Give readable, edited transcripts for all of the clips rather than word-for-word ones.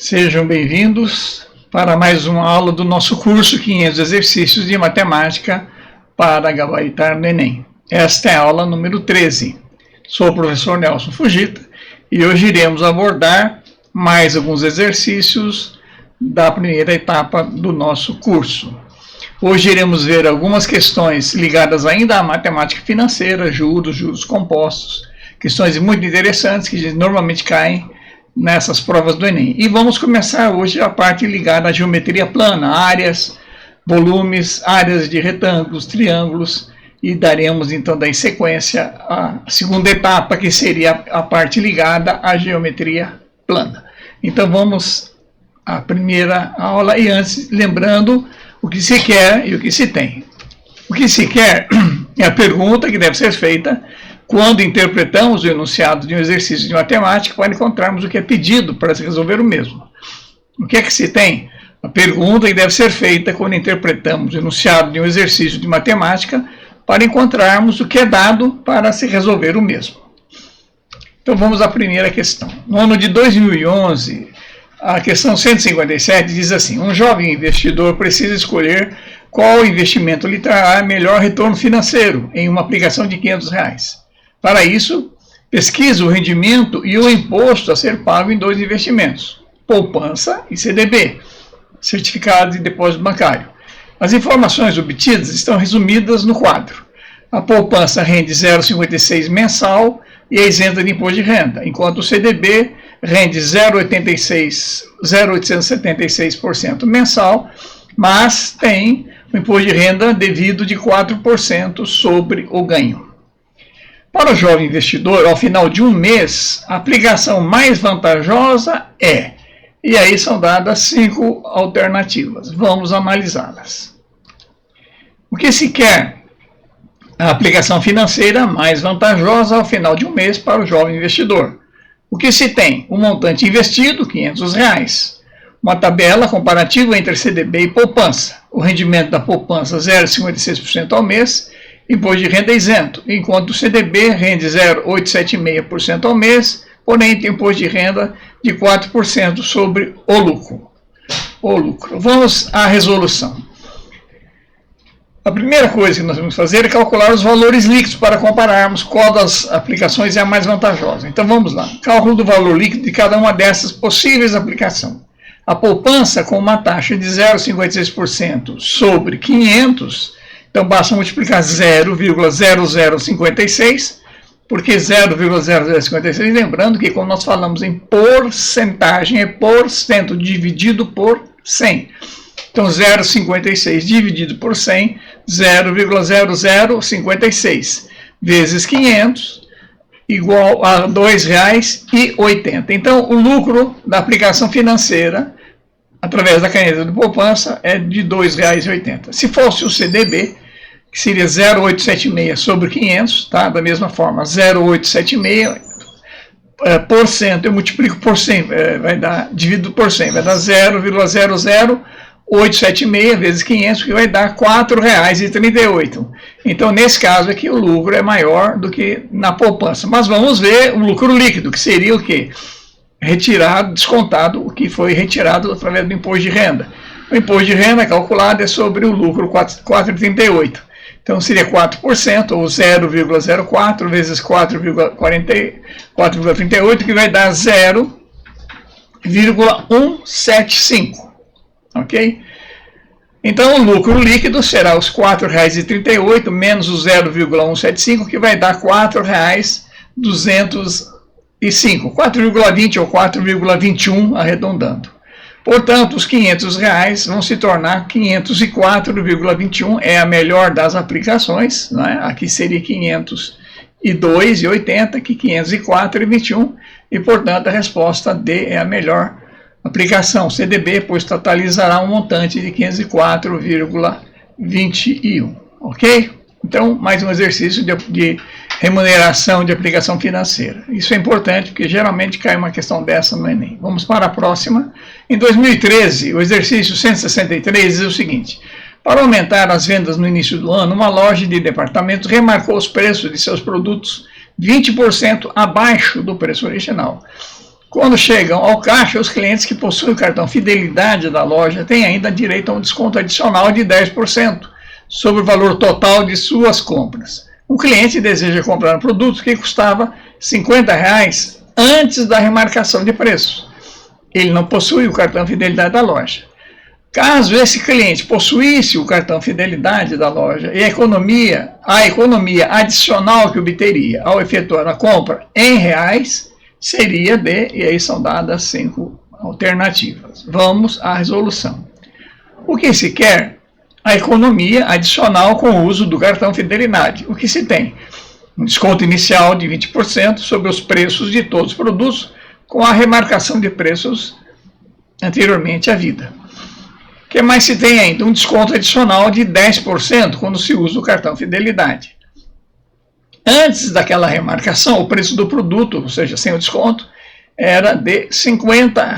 Sejam bem-vindos para mais uma aula do nosso curso 500 exercícios de matemática para gabaritar no Enem. Esta é a aula número 13. Sou o professor Nelson Fujita e hoje iremos abordar mais alguns exercícios da primeira etapa do nosso curso. Hoje iremos ver algumas questões ligadas ainda à matemática financeira, juros compostos, questões muito interessantes que normalmente caem nessas provas do Enem. E vamos começar hoje a parte ligada à geometria plana, áreas, volumes, áreas de retângulos, triângulos, e daremos então daí sequência à segunda etapa, que seria a parte ligada à geometria plana. Então vamos à primeira aula, e antes, lembrando o que se quer e o que se tem. O que se quer é a pergunta que deve ser feita quando interpretamos o enunciado de um exercício de matemática para encontrarmos o que é pedido para se resolver o mesmo. O que é que se tem? A pergunta que deve ser feita quando interpretamos o enunciado de um exercício de matemática para encontrarmos o que é dado para se resolver o mesmo. Então vamos à primeira questão. No ano de 2011, a questão 157 diz assim: um jovem investidor precisa escolher qual investimento lhe trará melhor retorno financeiro em uma aplicação de R$500. Para isso, pesquisa o rendimento e o imposto a ser pago em dois investimentos, poupança e CDB, certificado de depósito bancário. As informações obtidas estão resumidas no quadro. A poupança rende 0,56 mensal e é isenta de imposto de renda, enquanto o CDB rende 0,876% mensal, mas tem o imposto de renda devido de 4% sobre o ganho. Para o jovem investidor, ao final de um mês, a aplicação mais vantajosa é, e aí são dadas 5 alternativas. Vamos analisá-las. O que se quer? A aplicação financeira mais vantajosa ao final de um mês para o jovem investidor. O que se tem? O montante investido, R$500. Uma tabela comparativa entre CDB e poupança. O rendimento da poupança, 0,56% ao mês, imposto de renda isento, enquanto o CDB rende 0,876% ao mês, porém tem imposto de renda de 4% sobre o lucro. Vamos à resolução. A primeira coisa que nós vamos fazer é calcular os valores líquidos para compararmos qual das aplicações é a mais vantajosa. Então vamos lá. Cálculo do valor líquido de cada uma dessas possíveis aplicações. A poupança com uma taxa de 0,56% sobre 500, então basta multiplicar 0,0056, porque 0,0056, lembrando que quando nós falamos em porcentagem, é porcento dividido por 100. Então 0,56 dividido por 100, 0,0056, vezes 500, igual a R$ 2,80. Então o lucro da aplicação financeira, através da caneta de poupança, é de R$ 2,80. Se fosse o CDB, que seria 0,876 sobre 500, tá? Da mesma forma, 0,876%, eu multiplico por 100, vai dar, divido por 100, vai dar 0,00876 vezes 500, que vai dar R$ 4,38. Então, nesse caso aqui, o lucro é maior do que na poupança. Mas vamos ver o lucro líquido, que seria o quê? Retirado, descontado o que foi retirado através do imposto de renda. O imposto de renda calculado é sobre o lucro 4,38. Então seria 4%, ou 0,04 vezes 4,38, que vai dar 0,175. Ok? Então o lucro líquido será os R$ 4,38 menos o 0,175, que vai dar R$ 4,205. 4,20 ou 4,21 arredondando. Portanto, os R$500 vão se tornar 504,21, é a melhor das aplicações, né? Aqui seria 502,80, aqui 504,21, e portanto a resposta D é a melhor aplicação, CDB, pois totalizará um montante de 504,21, ok? Então, mais um exercício de remuneração de aplicação financeira. Isso é importante, porque geralmente cai uma questão dessa no Enem. Vamos para a próxima. Em 2013, o exercício 163 diz o seguinte: para aumentar as vendas no início do ano, uma loja de departamentos remarcou os preços de seus produtos 20% abaixo do preço original. Quando chegam ao caixa, os clientes que possuem o cartão Fidelidade da loja têm ainda direito a um desconto adicional de 10% sobre o valor total de suas compras. O cliente deseja comprar um produto que custava R$ 50 antes da remarcação de preço. Ele não possui o cartão Fidelidade da loja. Caso esse cliente possuísse o cartão Fidelidade da loja e a economia adicional que obteria ao efetuar a compra em reais seria de, e aí são dadas 5 alternativas. Vamos à resolução. O que se quer? A economia adicional com o uso do cartão Fidelidade. O que se tem? Um desconto inicial de 20% sobre os preços de todos os produtos, com a remarcação de preços anteriormente à vida. O que mais se tem ainda? Um desconto adicional de 10% quando se usa o cartão Fidelidade. Antes daquela remarcação, o preço do produto, ou seja, sem o desconto, era de R$ 50.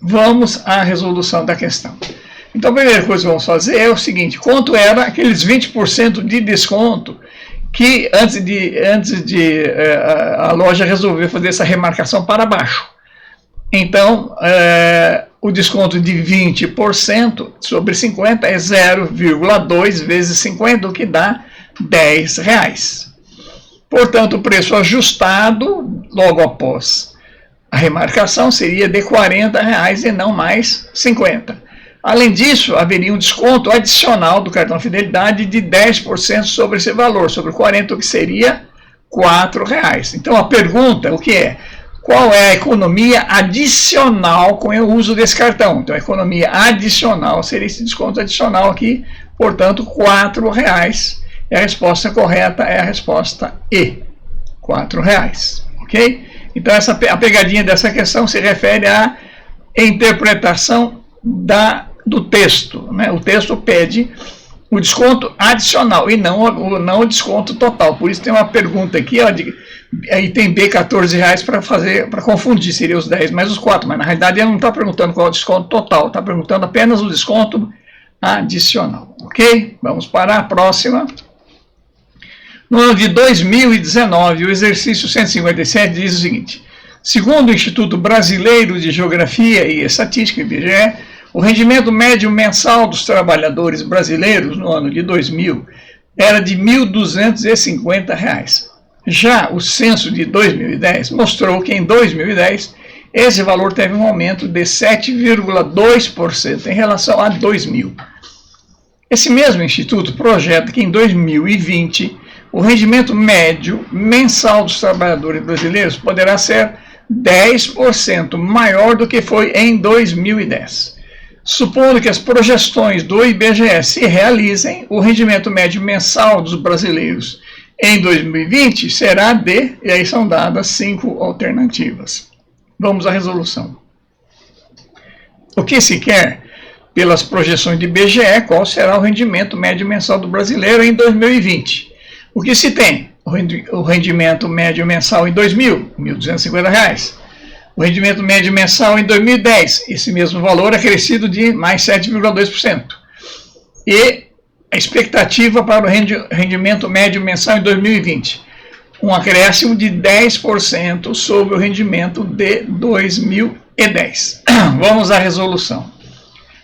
Vamos à resolução da questão. Então, a primeira coisa que vamos fazer é o seguinte: quanto era aqueles 20% de desconto que antes de a loja resolver fazer essa remarcação para baixo? Então, o desconto de 20% sobre 50 é 0,2 vezes 50, o que dá R$ 10. Portanto, o preço ajustado logo após a remarcação seria de R$ 40 e não mais 50. Além disso, haveria um desconto adicional do cartão Fidelidade de 10% sobre esse valor, sobre 40, o que seria R$ 4. Então, a pergunta, o que é? Qual é a economia adicional com o uso desse cartão? Então, a economia adicional seria esse desconto adicional aqui, portanto, R$ 4. E a resposta correta é a resposta E, R$ 4, ok? Então, a pegadinha dessa questão se refere à interpretação do texto, né? O texto pede o desconto adicional e não o desconto total. Por isso tem uma pergunta aqui, ó, aí tem B, R$ 14 para confundir, seria os 10 mais os 4, mas na realidade ele não está perguntando qual é o desconto total, está perguntando apenas o desconto adicional, ok? Vamos para a próxima. No ano de 2019, o exercício 157 diz o seguinte: segundo o Instituto Brasileiro de Geografia e Estatística, IBGE, o rendimento médio mensal dos trabalhadores brasileiros no ano de 2000 era de R$ 1.250. Já o censo de 2010 mostrou que em 2010 esse valor teve um aumento de 7,2% em relação a 2000. Esse mesmo instituto projeta que em 2020 o rendimento médio mensal dos trabalhadores brasileiros poderá ser 10% maior do que foi em 2010. Supondo que as projeções do IBGE se realizem, o rendimento médio mensal dos brasileiros em 2020 será de, e aí são dadas 5 alternativas. Vamos à resolução. O que se quer? Pelas projeções do IBGE, qual será o rendimento médio mensal do brasileiro em 2020? O que se tem? O rendimento médio mensal em 2000, R$ 1.250. O rendimento médio mensal em 2010, esse mesmo valor é crescido de mais 7,2%. E a expectativa para o rendimento médio mensal em 2020, um acréscimo de 10% sobre o rendimento de 2010. Vamos à resolução.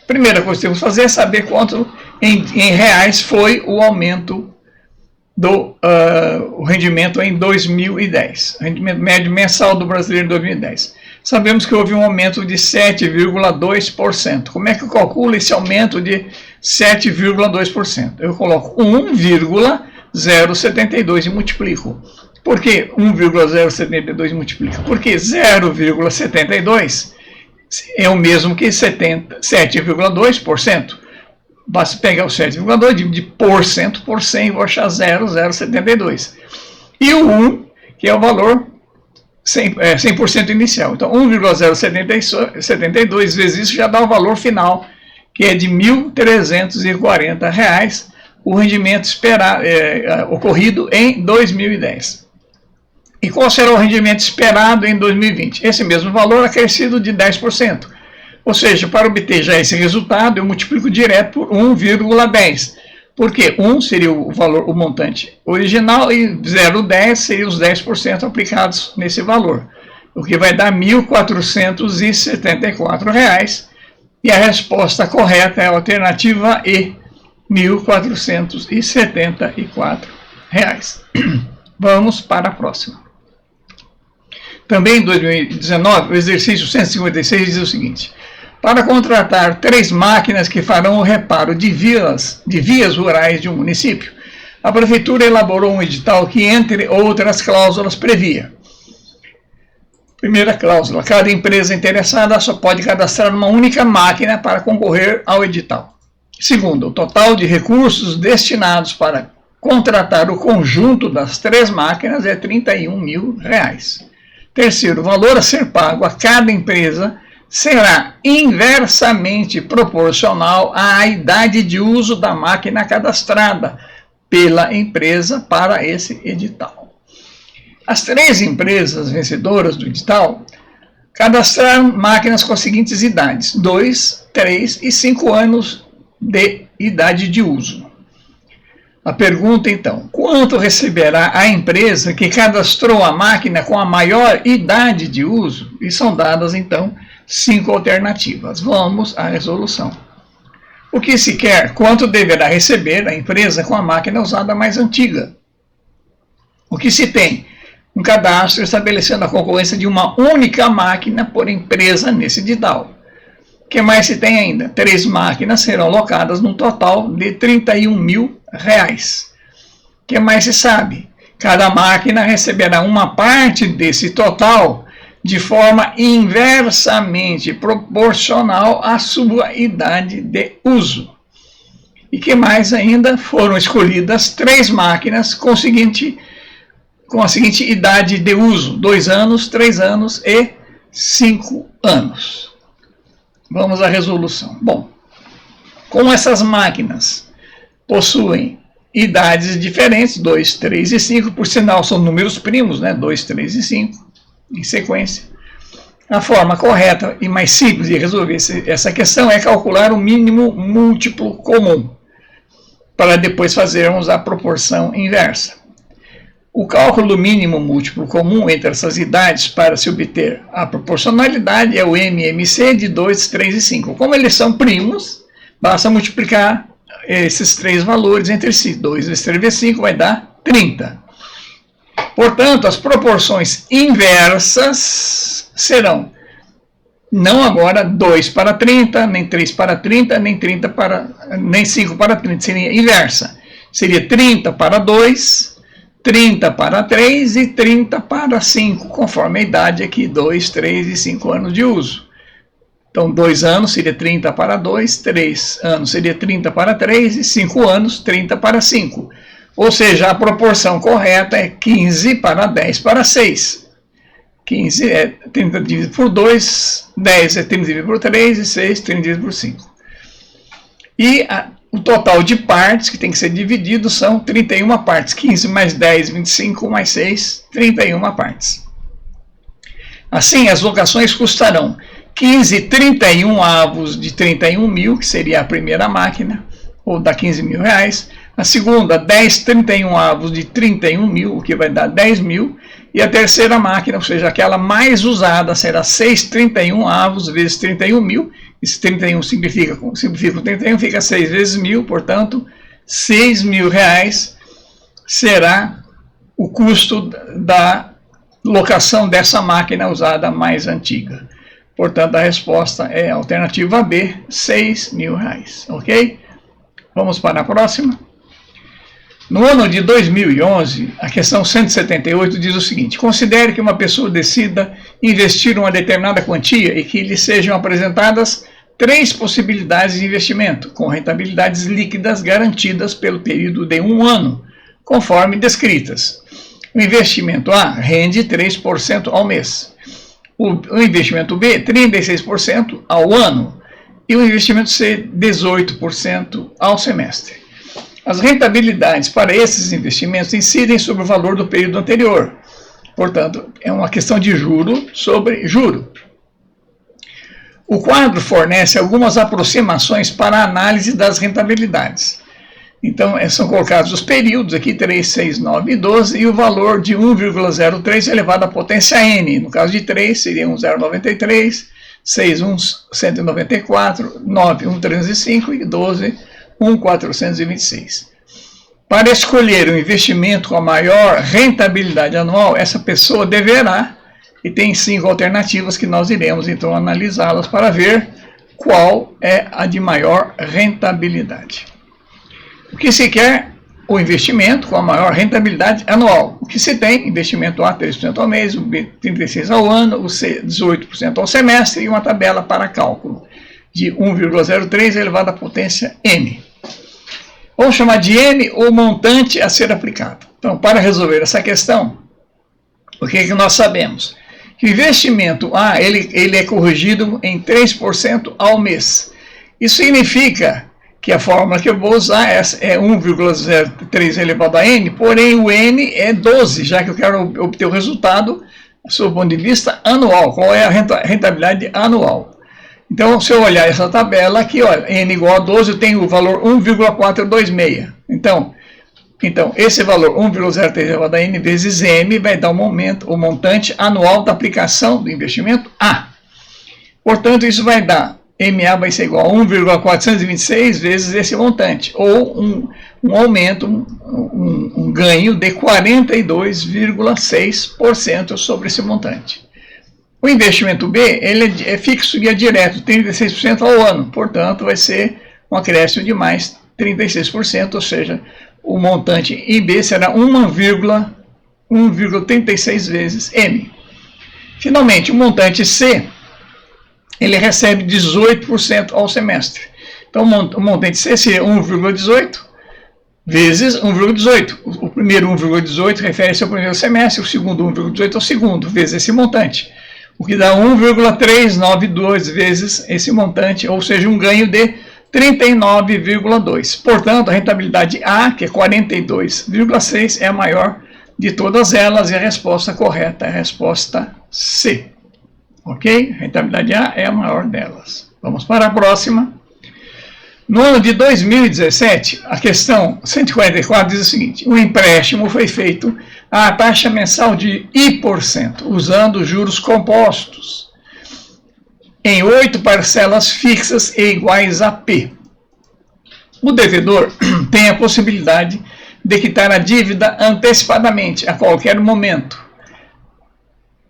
Primeira coisa que temos que fazer é saber quanto em reais foi o aumento do rendimento em 2010, rendimento médio mensal do brasileiro em 2010. Sabemos que houve um aumento de 7,2%. Como é que eu calculo esse aumento de 7,2%? Eu coloco 1,072 e multiplico. Por que 1,072 e multiplico? Porque 0,72 é o mesmo que 7,2%. Basta pegar o 7,2, dividir por 100 e vou achar 0,072. E o 1, que é o valor 100% inicial. Então, 1,072 vezes isso já dá o valor final, que é de R$ 1.340, o rendimento ocorrido em 2010. E qual será o rendimento esperado em 2020? Esse mesmo valor acrescido de 10%. Ou seja, para obter já esse resultado, eu multiplico direto por 1,10. Porque 1 seria o valor, o montante original, e 0,10 seria os 10% aplicados nesse valor. o que vai dar R$ 1.474, e a resposta correta é a alternativa E, R$ 1.474. Vamos para a próxima. Também em 2019, o exercício 156 diz o seguinte: para contratar 3 máquinas que farão o reparo de vias rurais de um município, a prefeitura elaborou um edital que, entre outras cláusulas, previa: primeira cláusula, cada empresa interessada só pode cadastrar uma única máquina para concorrer ao edital. Segundo, o total de recursos destinados para contratar o conjunto das 3 máquinas é R$ 31 mil. Terceiro, o valor a ser pago a cada empresa será inversamente proporcional à idade de uso da máquina cadastrada pela empresa para esse edital. As 3 empresas vencedoras do edital cadastraram máquinas com as seguintes idades: 2, 3 e 5 anos de idade de uso. A pergunta, então: quanto receberá a empresa que cadastrou a máquina com a maior idade de uso? E são dadas, então, 5 alternativas. Vamos à resolução. O que se quer? Quanto deverá receber a empresa com a máquina usada mais antiga? O que se tem? Um cadastro estabelecendo a concorrência de uma única máquina por empresa nesse edital. O que mais se tem ainda? 3 máquinas serão alocadas num total de R$ 31 mil. O que mais se sabe? Cada máquina receberá uma parte desse total de forma inversamente proporcional à sua idade de uso. E que mais ainda? Foram escolhidas 3 máquinas com a seguinte idade de uso: 2 anos, 3 anos e 5 anos. Vamos à resolução. Bom, como essas máquinas possuem idades diferentes, 2, 3 e 5, por sinal são números primos, né? 2, 3 e 5, em sequência. A forma correta e mais simples de resolver essa questão é calcular o mínimo múltiplo comum, para depois fazermos a proporção inversa. O cálculo do mínimo múltiplo comum entre essas idades para se obter a proporcionalidade é o MMC de 2, 3 e 5. Como eles são primos, basta multiplicar esses 3 valores entre si. 2 vezes 3 vezes 5 vai dar 30. Portanto, as proporções inversas serão não agora 2 para 30, nem 3 para 30, nem 5 para 30. Seria inversa. Seria 30 para 2, 30 para 3 e 30 para 5, conforme a idade aqui, 2, 3 e 5 anos de uso. Então, 2 anos seria 30 para 2, 3 anos seria 30 para 3 e 5 anos, 30 para 5. Ou seja, a proporção correta é 15 para 10 para 6. 15 é 30 dividido por 2, 10 é 30 dividido por 3 e 6, 30 dividido por 5. E o total de partes que tem que ser dividido são 31 partes. 15 mais 10, 25 mais 6, 31 partes. Assim, as locações custarão 15 31 avos de 31 mil, que seria a primeira máquina, ou dá 15 mil reais. A segunda, 10 31 avos de 31 mil, o que vai dar 10 mil. E a terceira máquina, ou seja, aquela mais usada, será 6 31 avos vezes 31 mil. Esse 31 simplifica com 31, fica 6 vezes 1.000, portanto, 6 mil reais será o custo da locação dessa máquina usada mais antiga. Portanto, a resposta é a alternativa B, 6 mil reais, ok? Vamos para a próxima. No ano de 2011, a questão 178 diz o seguinte: considere que uma pessoa decida investir uma determinada quantia e que lhe sejam apresentadas 3 possibilidades de investimento, com rentabilidades líquidas garantidas pelo período de 1 ano, conforme descritas. O investimento A rende 3% ao mês. O investimento B, 36% ao ano. E o investimento C, 18% ao semestre. As rentabilidades para esses investimentos incidem sobre o valor do período anterior. Portanto, é uma questão de juro sobre juro. O quadro fornece algumas aproximações para a análise das rentabilidades. Então, são colocados os períodos aqui, 3, 6, 9 e 12, e o valor de 1,03 elevado à potência n. No caso de 3, seria 1,093, 6, 194, 9, 1,305 e 12, 1,426. Para escolher um investimento com a maior rentabilidade anual, essa pessoa deverá, e tem 5 alternativas que nós iremos então analisá-las para ver qual é a de maior rentabilidade. O que se quer? O investimento com a maior rentabilidade anual. O que se tem? Investimento A, 3% ao mês, o B, 36% ao ano, o C, 18% ao semestre e uma tabela para cálculo de 1,03 elevado à potência n. Vamos chamar de n o montante a ser aplicado. Então, para resolver essa questão, o que nós sabemos? Que o investimento A ele é corrigido em 3% ao mês. Isso significa que a fórmula que eu vou usar é 1,03 elevado a n, porém o n é 12, já que eu quero obter o resultado sob o ponto de vista anual. Qual é a rentabilidade anual? Então, se eu olhar essa tabela aqui, olha, n igual a 12, eu tenho o valor 1,426. Então, esse valor 1,03 elevado a n vezes m vai dar o montante anual da aplicação do investimento A. Portanto, isso vai dar, MA vai ser igual a 1,426 vezes esse montante, ou um aumento, um ganho de 42,6% sobre esse montante. O investimento B, ele é fixo e é direto, 36% ao ano, portanto, vai ser um acréscimo de mais 36%, ou seja, o montante em B será 1,36 vezes M. Finalmente, o montante C, ele recebe 18% ao semestre. Então, o montante C seria 1,18 vezes 1,18. O primeiro 1,18 refere-se ao primeiro semestre, o segundo 1,18 ao segundo, vezes esse montante. O que dá 1,392 vezes esse montante, ou seja, um ganho de 39,2. Portanto, a rentabilidade A, que é 42,6, é a maior de todas elas, e a resposta correta é a resposta C. Ok? A rentabilidade A é a maior delas. Vamos para a próxima. No ano de 2017, a questão 144 diz o seguinte: o empréstimo foi feito à taxa mensal de I%, usando juros compostos, em 8 parcelas fixas e iguais a P. O devedor tem a possibilidade de quitar a dívida antecipadamente, a qualquer momento,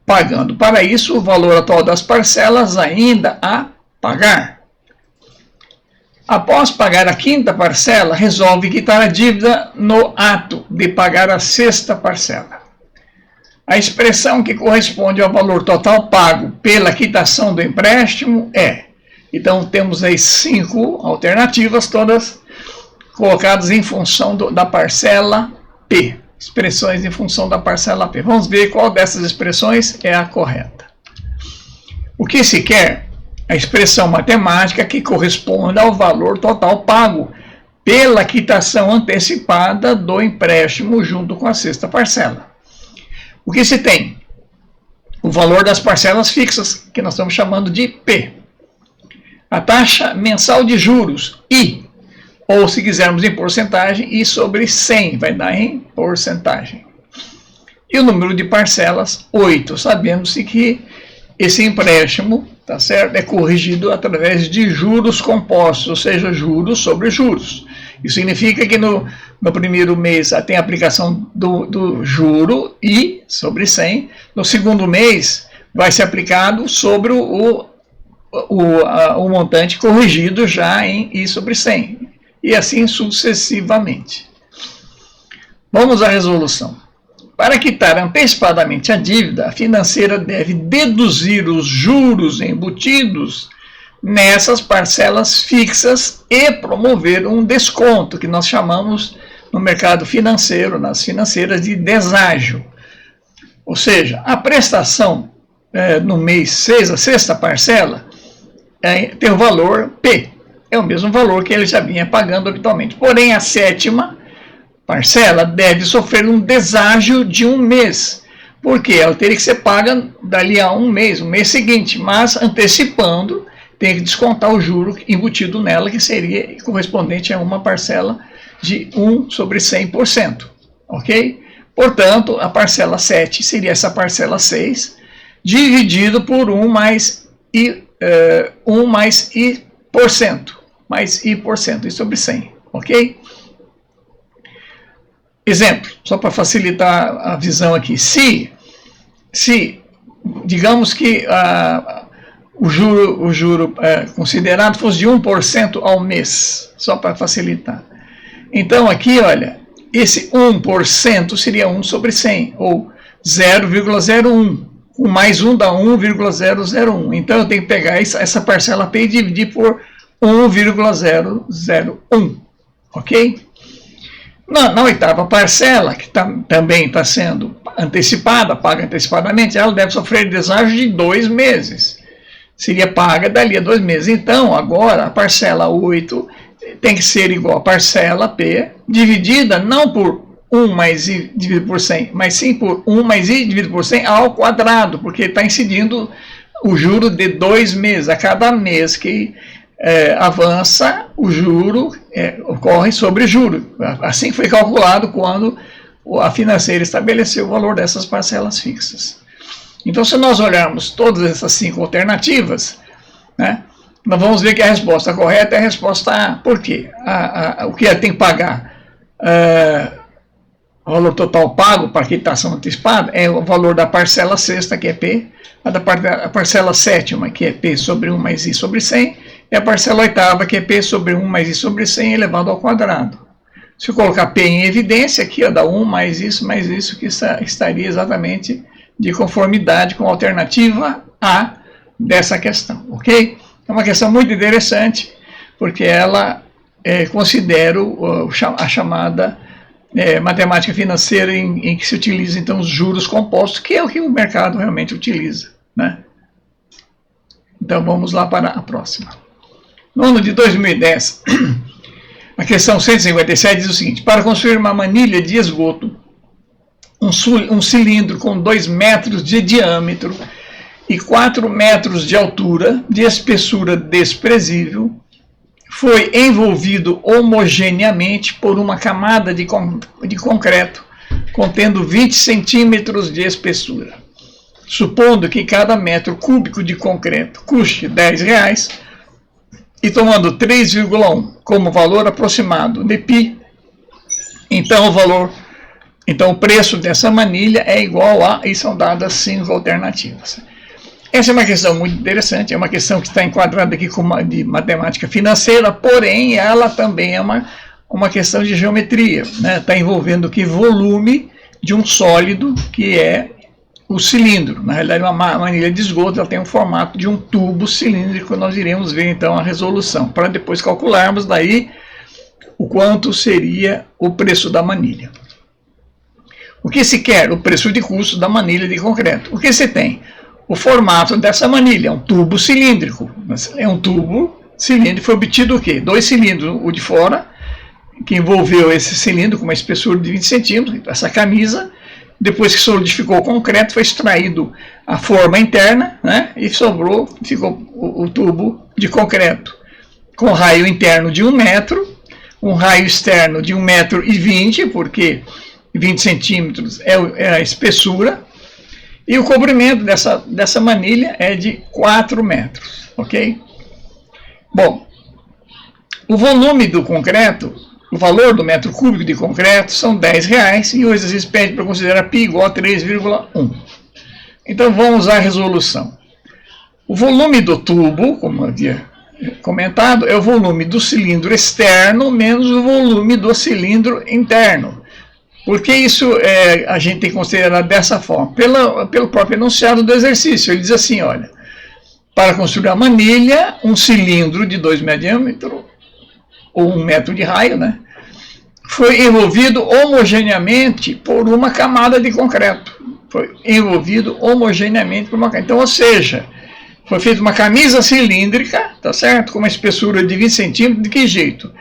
pagando para isso o valor atual das parcelas ainda a pagar. Após pagar a 5ª parcela, resolve quitar a dívida no ato de pagar a 6ª parcela. A expressão que corresponde ao valor total pago pela quitação do empréstimo é... Então, temos aí 5 alternativas, todas colocadas em função da parcela P. Expressões em função da parcela P. Vamos ver qual dessas expressões é a correta. O que se quer? A expressão matemática que corresponde ao valor total pago pela quitação antecipada do empréstimo junto com a 6ª parcela. O que se tem? O valor das parcelas fixas, que nós estamos chamando de P. A taxa mensal de juros, I, ou se quisermos em porcentagem, I sobre 100, vai dar em porcentagem. E o número de parcelas, 8. Sabemos que esse empréstimo, tá certo, é corrigido através de juros compostos, ou seja, juros sobre juros. Isso significa que no primeiro mês tem a aplicação do juro I sobre 100. No segundo mês vai ser aplicado sobre o montante corrigido já em I sobre 100. E assim sucessivamente. Vamos à resolução. Para quitar antecipadamente a dívida, a financeira deve deduzir os juros embutidos nessas parcelas fixas e promover um desconto, que nós chamamos no mercado financeiro, nas financeiras, de deságio. Ou seja, a prestação no mês 6, a 6ª parcela, tem o valor P. É o mesmo valor que ele já vinha pagando habitualmente. Porém, a 7ª parcela deve sofrer um deságio de 1 mês. Porque ela teria que ser paga dali a um mês seguinte, mas antecipando, tem que descontar o juro embutido nela, que seria correspondente a uma parcela de 1 sobre 100%, ok? Portanto, a parcela 7 seria essa parcela 6, dividido por 1 mais i por cento, mais i por cento, i sobre 100, ok? Exemplo, só para facilitar a visão aqui, se digamos que o juro considerado fosse de 1% ao mês, só para facilitar. Então aqui, olha, esse 1% seria 1 sobre 100, ou 0,01. O mais 1 dá 1,001. Então eu tenho que pegar essa parcela P e dividir por 1,001, ok? Na oitava parcela, que também está sendo antecipada, paga antecipadamente, ela deve sofrer deságio de 2 meses. Seria paga dali a 2 meses. Então, agora, a parcela 8 tem que ser igual a parcela P, dividida não por 1 mais i dividido por 100, mas sim por 1 mais i dividido por 100 ao quadrado, porque está incidindo o juro de 2 meses. A cada mês que avança, o juro ocorre sobre juro. Assim foi calculado quando a financeira estabeleceu o valor dessas parcelas fixas. Então, se nós olharmos todas essas 5 alternativas, né, nós vamos ver que a resposta correta é a resposta A. Por quê? O que ela tem que pagar? O valor total pago para a quitação antecipada é o valor da parcela sexta, que é P, a parcela sétima, que é P sobre 1 mais I sobre 100, e a parcela oitava, que é P sobre 1 mais I sobre 100 elevado ao quadrado. Se eu colocar P em evidência, aqui ó, dá 1 mais isso, que estaria exatamente de conformidade com a alternativa A dessa questão, ok? É uma questão muito interessante, porque ela considera a chamada matemática financeira em que se utiliza, então, os juros compostos, que é o que o mercado realmente utiliza, né? Então, vamos lá para a próxima. No ano de 2010, a questão 157 diz o seguinte: para construir uma manilha de esgoto, um cilindro com 2 metros de diâmetro e 4 metros de altura, de espessura desprezível, foi envolvido homogeneamente por uma camada de concreto contendo 20 centímetros de espessura. Supondo que cada metro cúbico de concreto custe R$10 e tomando 3,1 como valor aproximado de π, então o preço dessa manilha é igual a, e são dadas 5 alternativas. Essa é uma questão muito interessante, é uma questão que está enquadrada aqui de matemática financeira, porém ela também é uma questão de geometria, né? Está envolvendo aqui volume de um sólido que é o cilindro. Na realidade, uma manilha de esgoto ela tem um formato de um tubo cilíndrico. Nós iremos ver então a resolução, para depois calcularmos daí o quanto seria o preço da manilha. O que se quer? O preço de custo da manilha de concreto. O que se tem? O formato dessa manilha, é um tubo cilíndrico. É um tubo cilíndrico, foi obtido o quê? 2 cilindros, o de fora, que envolveu esse cilindro com uma espessura de 20 centímetros, essa camisa. Depois que solidificou o concreto, foi extraído a forma interna, né? E ficou o tubo de concreto, com raio interno de 1 metro, um raio externo de 1,20 m, porque 20 centímetros é a espessura, e o comprimento dessa manilha é de 4 metros, ok? Bom, o volume do concreto, o valor do metro cúbico de concreto são R$10, e o exercício pede para considerar π igual a 3,1. Então vamos à resolução. O volume do tubo, como eu havia comentado, é o volume do cilindro externo menos o volume do cilindro interno. Por que isso a gente tem que considerar dessa forma? Pelo próprio enunciado do exercício. Ele diz assim, olha, para construir a manilha, um cilindro de 2 metros de diâmetro, ou 1 metro de raio, né, foi envolvido homogeneamente por uma camada de concreto. Foi envolvido homogeneamente por uma camada. Então, ou seja, foi feita uma camisa cilíndrica, tá certo? Com uma espessura de 20 centímetros, de que jeito?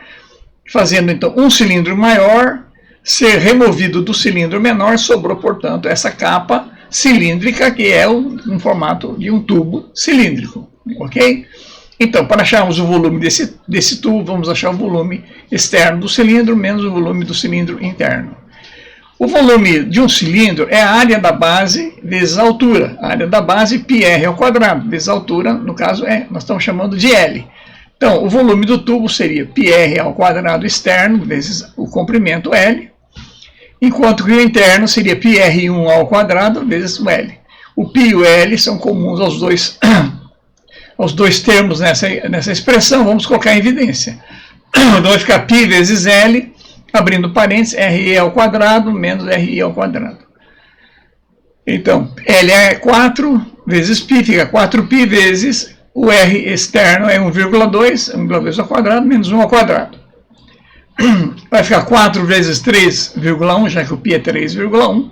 Fazendo, então, um cilindro maior ser removido do cilindro menor, sobrou, portanto, essa capa cilíndrica, que é um formato de um tubo cilíndrico, ok? Então, para acharmos o volume desse tubo, vamos achar o volume externo do cilindro menos o volume do cilindro interno. O volume de um cilindro é a área da base vezes a altura. A área da base, πr ao quadrado, vezes a altura, no caso, nós estamos chamando de L. Então, o volume do tubo seria πr ao quadrado externo vezes o comprimento L, enquanto que o interno seria πr1 ao quadrado vezes o L. O π e o L são comuns aos dois termos nessa expressão, vamos colocar em evidência. Então vai ficar π vezes L, abrindo parênteses, RE ao quadrado menos RI ao quadrado. Então, L é 4 vezes π, fica 4π vezes o R externo é 1,2, 1,2 ao quadrado menos 1 ao quadrado. Vai ficar 4 vezes 3,1, já que o π é 3,1,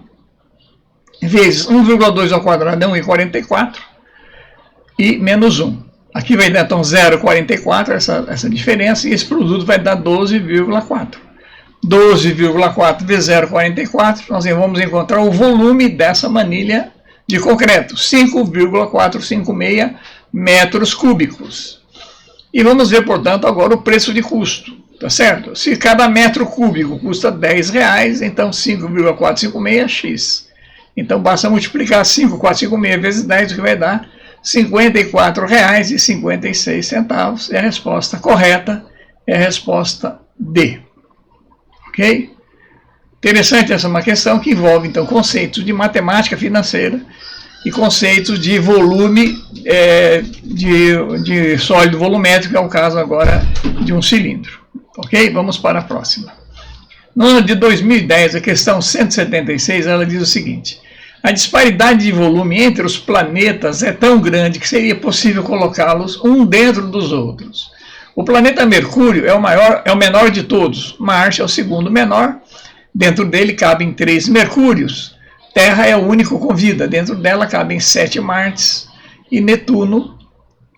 vezes 1,2 ao quadrado é 1,44 e menos 1. Aqui vai dar então 0,44 essa diferença e esse produto vai dar 12,4. 12,4 vezes 0,44, nós vamos encontrar o volume dessa manilha de concreto, 5,456 metros cúbicos. E vamos ver, portanto, agora o preço de custo, tá certo? Se cada metro cúbico custa R$10, então 5,456x. Então basta multiplicar 5,456 vezes 10, o que vai dar R$ 54,56. E a resposta correta é a resposta D. Ok? Interessante, essa é uma questão que envolve, então, conceitos de matemática financeira e conceitos de volume de sólido volumétrico, que é o caso agora de um cilindro. Ok? Vamos para a próxima. No ano de 2010, a questão 176, ela diz o seguinte: a disparidade de volume entre os planetas é tão grande que seria possível colocá-los um dentro dos outros. O planeta Mercúrio é o menor de todos, Marte é o segundo menor, dentro dele cabem 3 Mercúrios, Terra é o único com vida, dentro dela cabem 7 Martes, e Netuno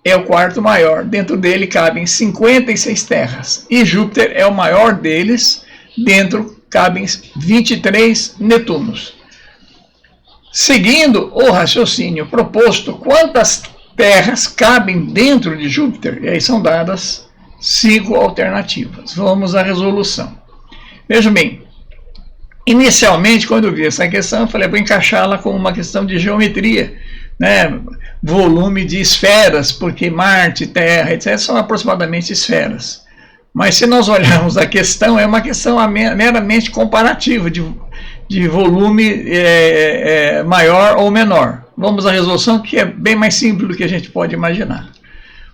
é o quarto maior, dentro dele cabem 56 terras, e Júpiter é o maior deles, dentro cabem 23 Netunos. Seguindo o raciocínio proposto, quantas terras cabem dentro de Júpiter? E aí são dadas 5 alternativas. Vamos à resolução. Vejam bem, inicialmente, quando eu vi essa questão, eu falei, vou encaixá-la com uma questão de geometria, né? Volume de esferas, porque Marte, Terra, etc., são aproximadamente esferas. Mas se nós olharmos a questão, é uma questão meramente comparativa, de volume maior ou menor. Vamos à resolução, que é bem mais simples do que a gente pode imaginar.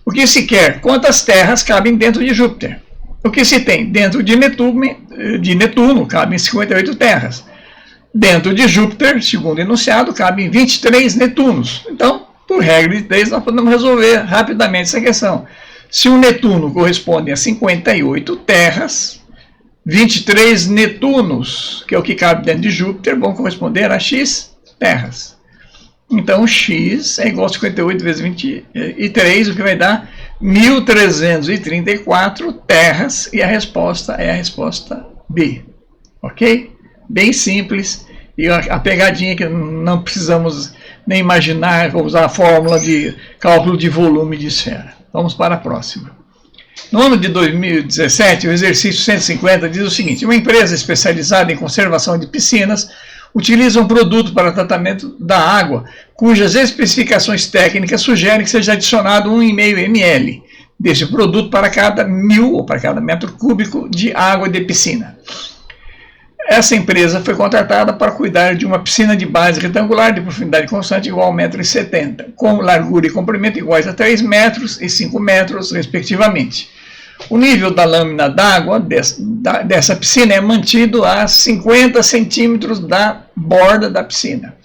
O que se quer? Quantas terras cabem dentro de Júpiter? O que se tem? Dentro de Netuno cabem 58 terras. Dentro de Júpiter, segundo o enunciado, cabem 23 Netunos. Então, por regra de 3, nós podemos resolver rapidamente essa questão. Se o Netuno corresponde a 58 terras, 23 Netunos, que é o que cabe dentro de Júpiter, vão corresponder a x terras. Então, x é igual a 58 vezes 23, o que vai dar 1.334 terras, e a resposta é a resposta B. Ok? Bem simples, e a pegadinha que não precisamos nem imaginar, vou usar a fórmula de cálculo de volume de esfera. Vamos para a próxima. No ano de 2017, o exercício 150 diz o seguinte: uma empresa especializada em conservação de piscinas utiliza um produto para tratamento da água, cujas especificações técnicas sugerem que seja adicionado 1,5 ml desse produto para cada 1.000 ou para cada metro cúbico de água de piscina. Essa empresa foi contratada para cuidar de uma piscina de base retangular de profundidade constante igual a 1,70 m, com largura e comprimento iguais a 3 metros e 5 metros, respectivamente. O nível da lâmina d'água dessa piscina é mantido a 50 centímetros da borda da piscina.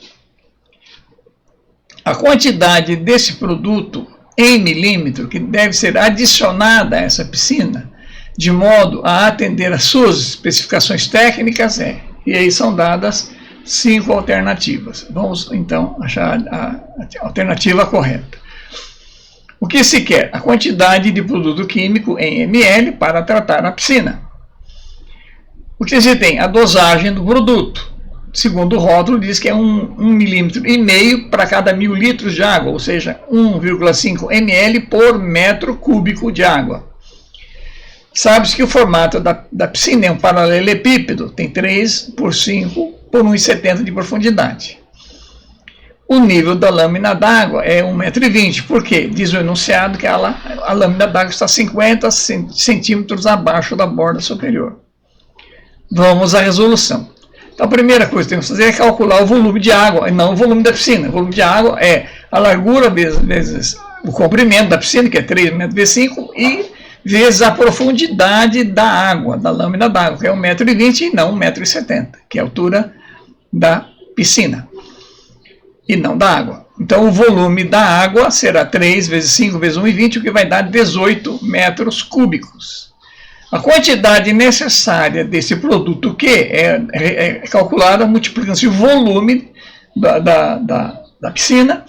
A quantidade desse produto em milímetro que deve ser adicionada a essa piscina, de modo a atender às suas especificações técnicas, e aí são dadas 5 alternativas. Vamos então achar a alternativa correta. O que se quer? A quantidade de produto químico em ml para tratar a piscina. O que se tem? A dosagem do produto. segundo o rótulo, diz que é 1,5 milímetro para cada 1.000 litros de água, ou seja, 1,5 ml por metro cúbico de água. Sabe-se que o formato da piscina é um paralelepípedo, tem 3 por 5 por 1,70 de profundidade. O nível da lâmina d'água é 1,20 m, por quê? Diz o enunciado que a lâmina d'água está 50 centímetros abaixo da borda superior. Vamos à resolução. Então, a primeira coisa que temos que fazer é calcular o volume de água, e não o volume da piscina. O volume de água é a largura vezes o comprimento da piscina, que é 3 metros vezes 5, e vezes a profundidade da água, da lâmina d'água, que é 1,20 m e não 1,70 m, que é a altura da piscina, e não da água. Então, o volume da água será 3 vezes 5 vezes 1,20, o que vai dar 18 metros cúbicos. A quantidade necessária desse produto Q é calculada multiplicando-se o volume da piscina,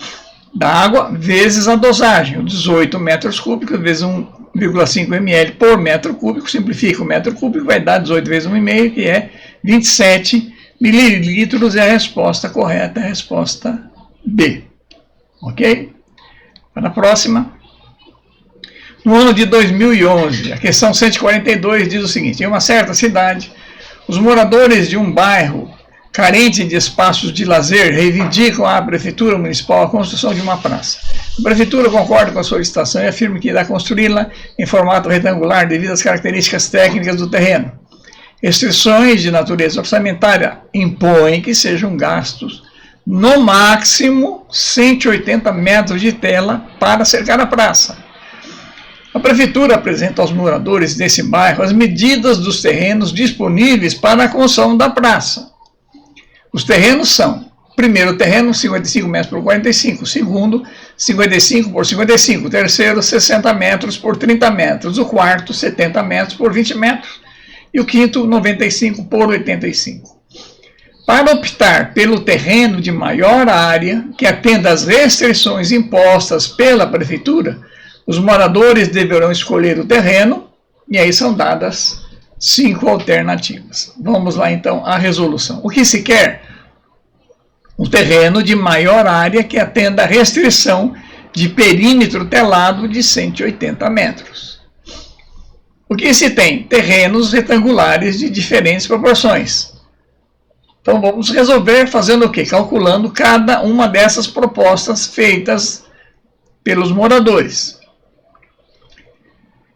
da água, vezes a dosagem, 18 metros cúbicos vezes 1,5 ml por metro cúbico, simplifica o metro cúbico, vai dar 18 vezes 1,5, que é 27 mililitros, é a resposta correta, a resposta B. Ok? Para a próxima. No ano de 2011, a questão 142 diz o seguinte: em uma certa cidade, os moradores de um bairro carente de espaços de lazer reivindicam à Prefeitura Municipal a construção de uma praça. A Prefeitura concorda com a solicitação e afirma que irá construí-la em formato retangular devido às características técnicas do terreno. Restrições de natureza orçamentária impõem que sejam gastos, no máximo, 180 metros de tela para cercar a praça. A Prefeitura apresenta aos moradores desse bairro as medidas dos terrenos disponíveis para a construção da praça. Os terrenos são: primeiro terreno, 55 metros por 45, segundo, 55 por 55, terceiro, 60 metros por 30 metros, o quarto, 70 metros por 20 metros e o quinto, 95 por 85. Para optar pelo terreno de maior área, que atenda às restrições impostas pela Prefeitura, os moradores deverão escolher o terreno, e aí são dadas 5 alternativas. Vamos lá então à resolução. O que se quer? Um terreno de maior área que atenda à restrição de perímetro telado de 180 metros. O que se tem? Terrenos retangulares de diferentes proporções. Então vamos resolver fazendo o quê? Calculando cada uma dessas propostas feitas pelos moradores.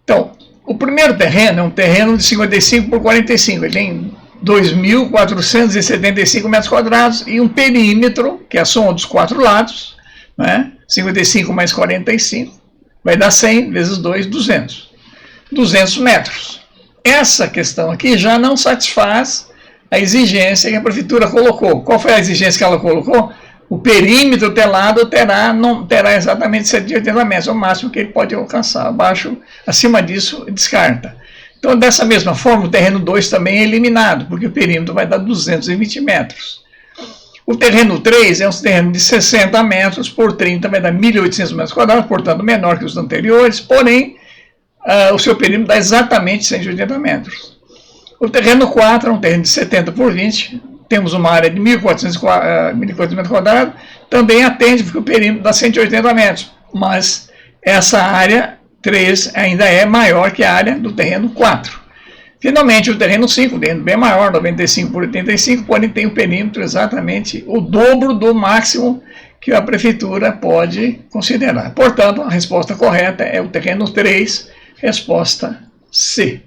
Então, o primeiro terreno é um terreno de 55 por 45, ele tem 2.475 metros quadrados e um perímetro, que é a soma dos 4 lados, né? 55 mais 45, vai dar 100 vezes 2, 200. 200 metros. Essa questão aqui já não satisfaz a exigência que a Prefeitura colocou. Qual foi a exigência que ela colocou? O perímetro telado não terá exatamente 180 metros, é o máximo que ele pode alcançar. Acima disso, descarta. Então, dessa mesma forma, o terreno 2 também é eliminado, porque o perímetro vai dar 220 metros. O terreno 3 é um terreno de 60 metros por 30, vai dar 1.800 metros quadrados, portanto menor que os anteriores, porém, o seu perímetro dá exatamente 180 metros. O terreno 4 é um terreno de 70 por 20, temos uma área de 1.400 metros quadrados, também atende porque o perímetro dá 180 metros, mas essa área 3 ainda é maior que a área do terreno 4. Finalmente, o terreno 5, terreno bem maior, 95 por 85, porém tem o perímetro exatamente o dobro do máximo que a Prefeitura pode considerar. Portanto, a resposta correta é o terreno 3, resposta C.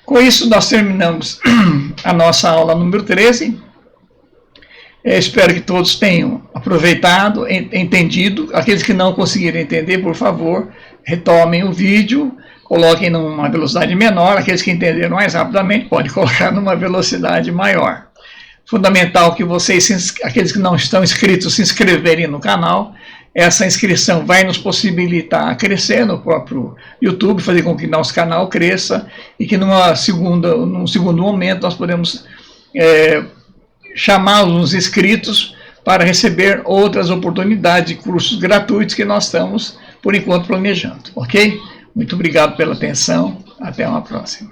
Com isso, nós terminamos a nossa aula número 13. Espero que todos tenham aproveitado, entendido. Aqueles que não conseguiram entender, por favor, retomem o vídeo, coloquem numa velocidade menor. Aqueles que entenderam mais rapidamente, podem colocar numa velocidade maior. Fundamental que vocês, aqueles que não estão inscritos, se inscreverem no canal. Essa inscrição vai nos possibilitar crescer no próprio YouTube, fazer com que nosso canal cresça e que num segundo momento nós podemos chamar os inscritos para receber outras oportunidades de cursos gratuitos que nós estamos, por enquanto, planejando. Ok? Muito obrigado pela atenção. Até uma próxima.